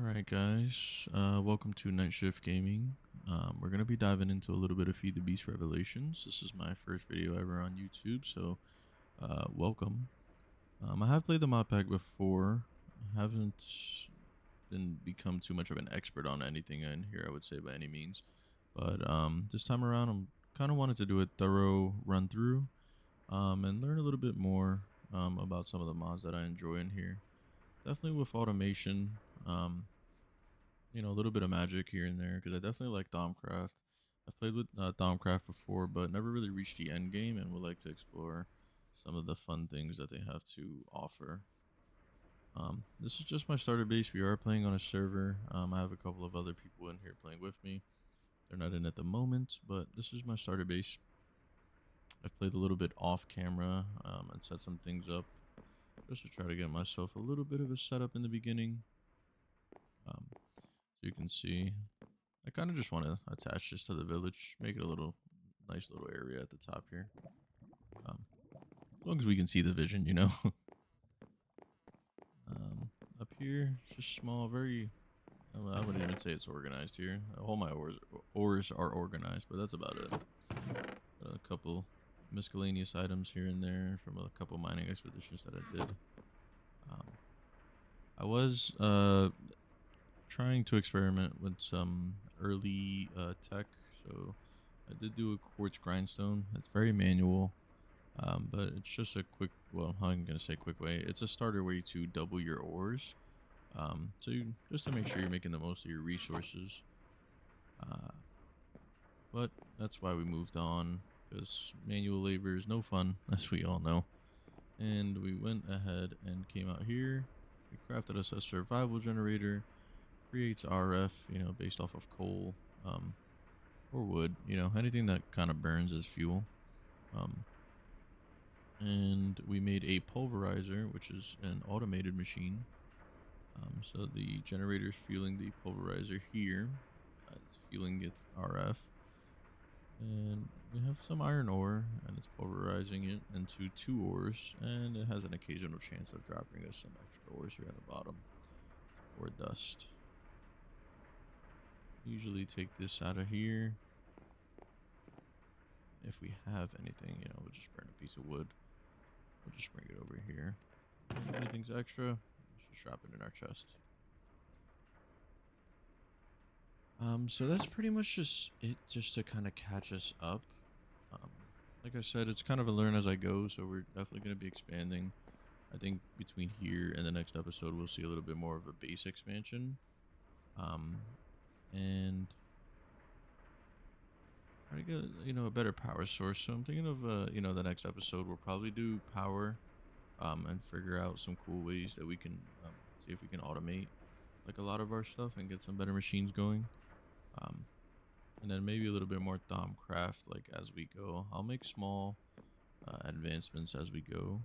Alright guys, welcome to Night Shift Gaming. We're going to be diving into a little bit of FTB Revelations. This is my first video ever on YouTube, so welcome. I have played the modpack before. I haven't become too much of an expert on anything in here, I would say, by any means. But this time around, I'm kind of wanted to do a thorough run through and learn a little bit more about some of the mods that I enjoy in here. Definitely with automation. A little bit of magic here and there, because I definitely like Thaumcraft. I've played with Thaumcraft before, but never really reached the end game, and would like to explore some of the fun things that they have to offer. This is just my starter base. We are playing on a server. I have a couple of other people in here playing with me. They're not in at the moment, but this is my starter base. I've played a little bit off camera and set some things up just to try to get myself a little bit of a setup in the beginning. So you can see, I kind of just want to attach this to the village, make it a nice little area at the top here. As long as we can see the vision, you know. Up here, just small, very, I wouldn't even say it's organized here. All my ores are organized, but that's about it. A couple miscellaneous items here and there from a couple mining expeditions that I did. I was trying to experiment with some early tech, so I did do a quartz grindstone. It's very manual, but it's just a quick, well, I'm gonna say quick way. It's a starter way to double your ores, just to make sure you're making the most of your resources. But that's why we moved on, because manual labor is no fun, as we all know. And we went ahead and came out here. We crafted us a survival generator. Creates RF, based off of coal, or wood, anything that kind of burns as fuel. And we made a pulverizer, which is an automated machine. So the generator is fueling the pulverizer here. It's fueling its RF. And we have some iron ore, and it's pulverizing it into 2 ores, and it has an occasional chance of dropping us some extra ores here at the bottom, or dust. Usually take this out of here. If we have anything, we'll just burn a piece of wood. We'll just bring it over here. If anything's extra, let's just drop it in our chest. So that's pretty much just it, just to kind of catch us up. Like I said, it's kind of a learn as I go, so we're definitely going to be expanding. I think between here and the next episode, we'll see a little bit more of a base expansion. And try to get, a better power source. So I'm thinking of, the next episode we'll probably do power, and figure out some cool ways that we can see if we can automate like a lot of our stuff and get some better machines going. And then maybe a little bit more Thaumcraft, like as we go. I'll make small advancements as we go,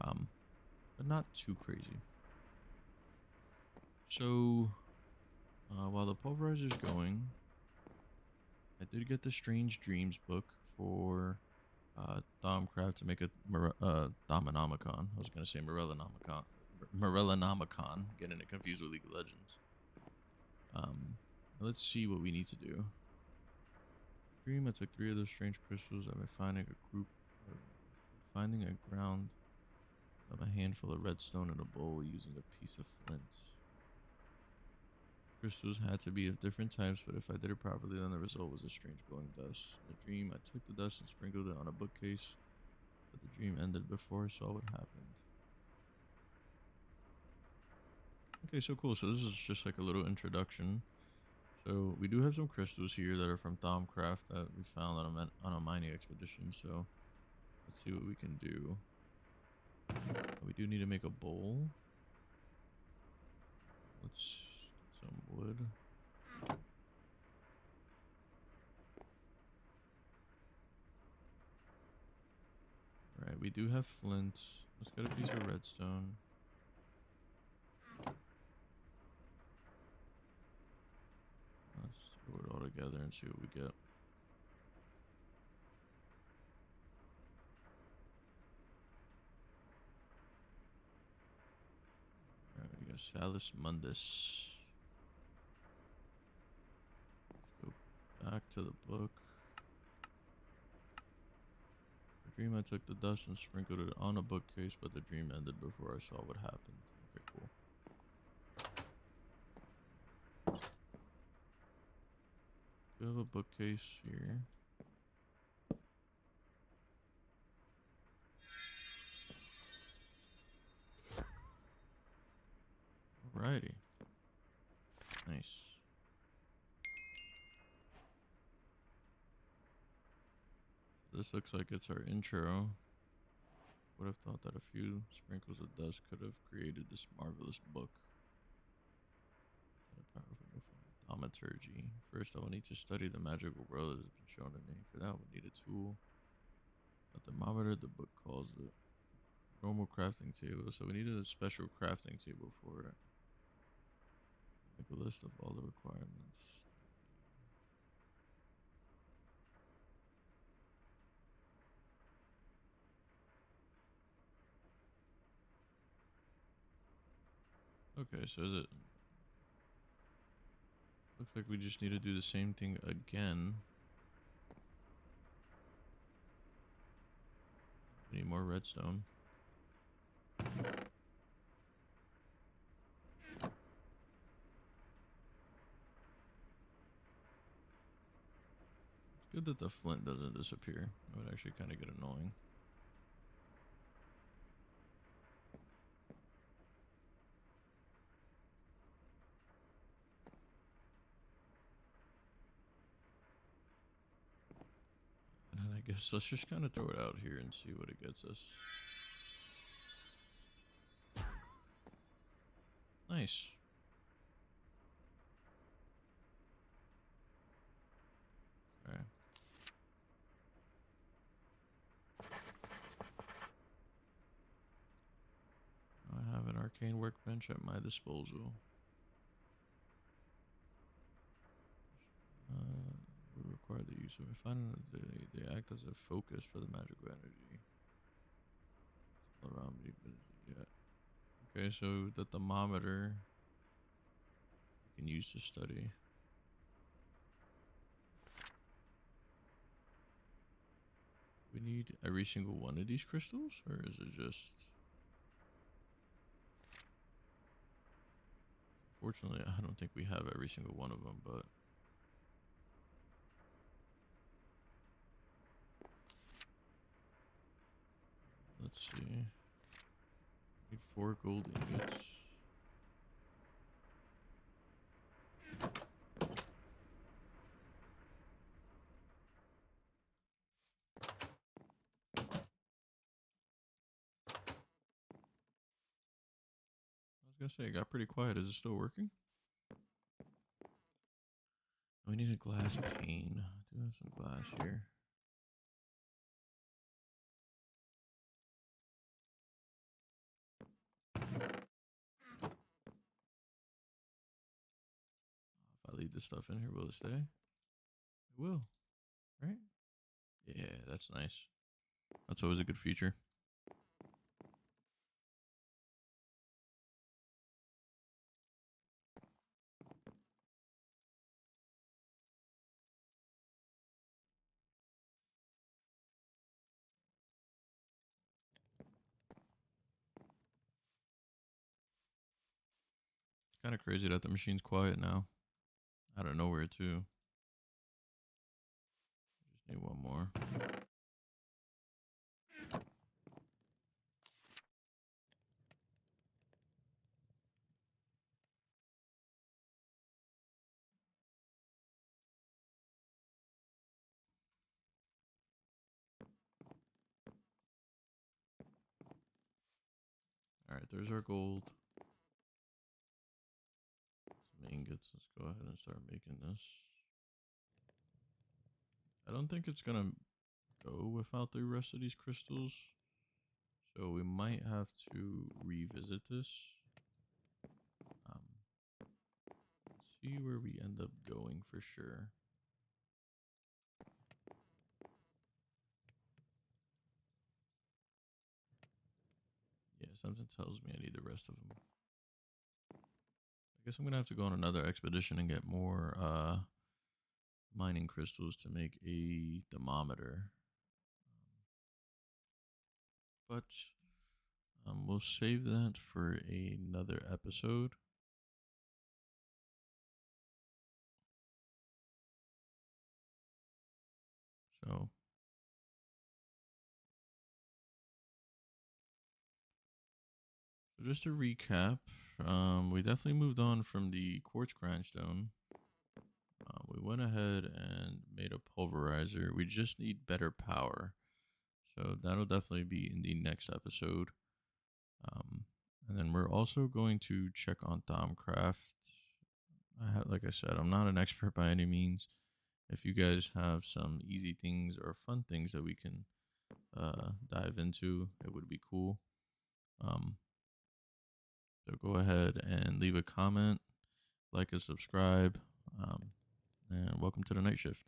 but not too crazy. So while the pulverizer's going, I did get the Strange Dreams book for Thaumcraft to make a Thaumonomicon. I was going to say Morellonomicon, getting it confused with League of Legends. Let's see what we need to do. Dream, I took 3 of those strange crystals. I've been finding a ground of a handful of redstone in a bowl using a piece of flint. Crystals had to be of different types, but if I did it properly, then the result was a strange glowing dust. In the dream, I took the dust and sprinkled it on a bookcase, but the dream ended before I saw what happened. Okay, so cool. So this is just like a little introduction. So we do have some crystals here that are from Thaumcraft that we found on a mining expedition. So let's see what we can do. We do need to make a bowl. Let's get some wood. Alright, we do have flint. Let's get a piece of redstone. Let's throw it all together and see what we get. Alright, we got Salus Mundus. Back to the book. The dream, I took the dust and sprinkled it on a bookcase, but the dream ended before I saw what happened. Okay, cool. We have a bookcase here. Alrighty. Nice. This looks like it's our intro. Would have thought that a few sprinkles of dust could have created this marvelous book. Is that a powerful new form of thaumaturgy? First, I will need to study the magical world that has been shown to me. For that, we'll need a tool. A thermometer, the book calls it. Normal crafting table. So we needed a special crafting table for it. Make a list of all the requirements. Okay, so is it... Looks like we just need to do the same thing again. We need more redstone. It's good that the flint doesn't disappear. That would actually kind of get annoying. And then I guess let's just kind of throw it out here and see what it gets us. Nice. Okay. I have an arcane workbench at my disposal. Would require the use of refinement. They act as a focus for the magical energy. All around me, but yeah. Okay, so the thermometer you can use to study. We need every single one of these crystals, or is it just... Fortunately, I don't think we have every single one of them, but... Let's see. Need 4 gold ingots. I was gonna say, it got pretty quiet. Is it still working? We need a glass pane. I do have some glass here. If I leave this stuff in here, will it stay? It will, right? Yeah, that's nice. That's always a good feature. It's kind of crazy that the machine's quiet now. Out of nowhere, too. Just need one more. Alright, there's our gold. Some ingots. Let's go ahead and start making this. I don't think it's gonna go without the rest of these crystals. So we might have to revisit this. See where we end up going for sure. Yeah, something tells me I need the rest of them. I guess I'm gonna have to go on another expedition and get more mining crystals to make a thermometer. But we'll save that for another episode. So just to recap, we definitely moved on from the quartz grindstone. We went ahead and made a pulverizer. We just need better power. So that'll definitely be in the next episode. And then we're also going to check on Thaumcraft. Like I said, I'm not an expert by any means. If you guys have some easy things or fun things that we can dive into, it would be cool. Um, so go ahead and leave a comment, like and subscribe, and welcome to the night shift.